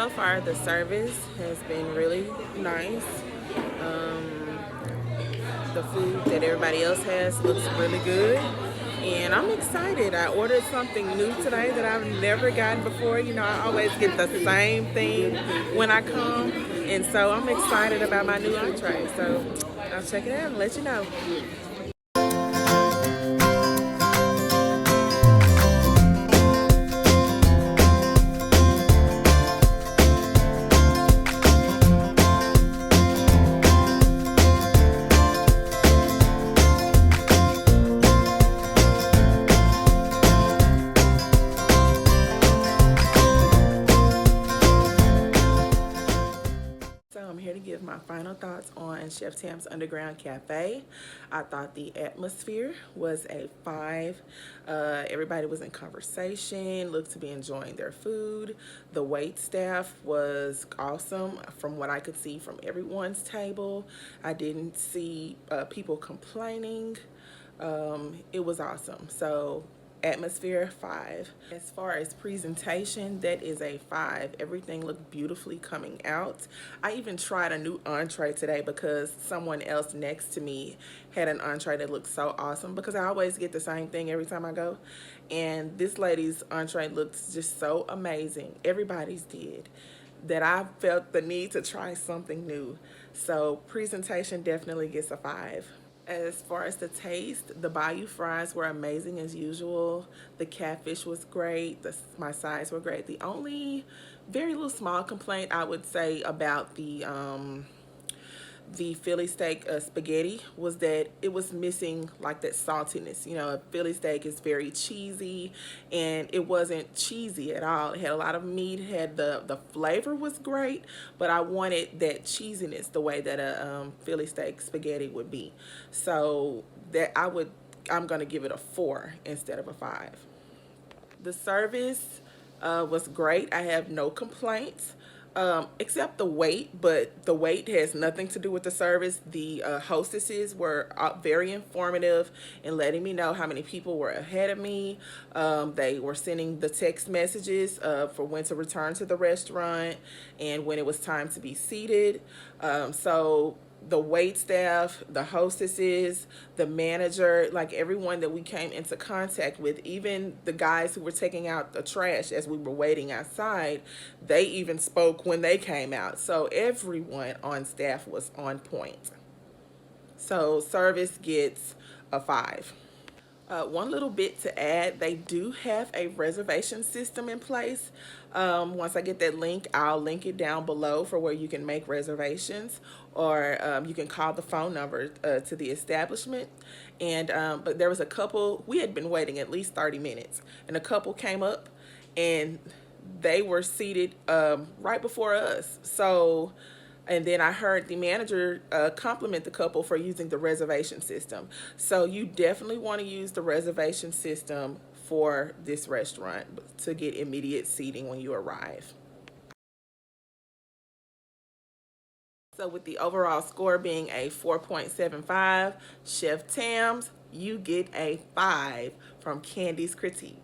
So far, the service has been really nice. The food that everybody else has looks really good. And I'm excited. I ordered something new today that I've never gotten before. You know, I always get the same thing when I come. And so I'm excited about my new entree. So I'll check it out and let you know. So I'm here to give my final thoughts on Chef Tam's Underground Cafe. I thought the atmosphere was a 5. Everybody was in conversation, looked to be enjoying their food. The wait staff was awesome from what I could see from everyone's table. I didn't see people complaining. It was awesome. So atmosphere, 5. As far as presentation, that is a 5. Everything looked beautifully coming out. I even tried a new entree today because someone else next to me had an entree that looked so awesome, because I always get the same thing every time I go, and this lady's entree looked just so amazing. Everybody's did, that I felt the need to try something new. So presentation definitely gets a 5. As far as the taste, the Bayou fries were amazing as usual. The catfish was great. My sides were great. The only very little small complaint I would say about the Philly steak spaghetti was that it was missing like that saltiness. You know, a Philly steak is very cheesy, and it wasn't cheesy at all. It had a lot of meat, had the flavor was great, but I wanted that cheesiness the way that a Philly steak spaghetti would be. So that I'm gonna give it a 4 instead of a 5. The service was great. I have no complaints, except the wait, but the wait has nothing to do with the service. The hostesses were very informative in letting me know how many people were ahead of me. They were sending the text messages for when to return to the restaurant and when it was time to be seated. So the wait staff, the hostesses, the manager, like everyone that we came into contact with, even the guys who were taking out the trash as we were waiting outside, they even spoke when they came out. So everyone on staff was on point. So service gets a 5. One little bit to add, they do have a reservation system in place. Once I get that link, I'll link it down below for where you can make reservations, or you can call the phone number to the establishment. And but there was a couple, we had been waiting at least 30 minutes, and a couple came up and they were seated right before us. So, and then I heard the manager compliment the couple for using the reservation system. So you definitely want to use the reservation system for this restaurant to get immediate seating when you arrive. So with the overall score being a 4.75, Chef Tam's, you get a 5 from Candy's Critique.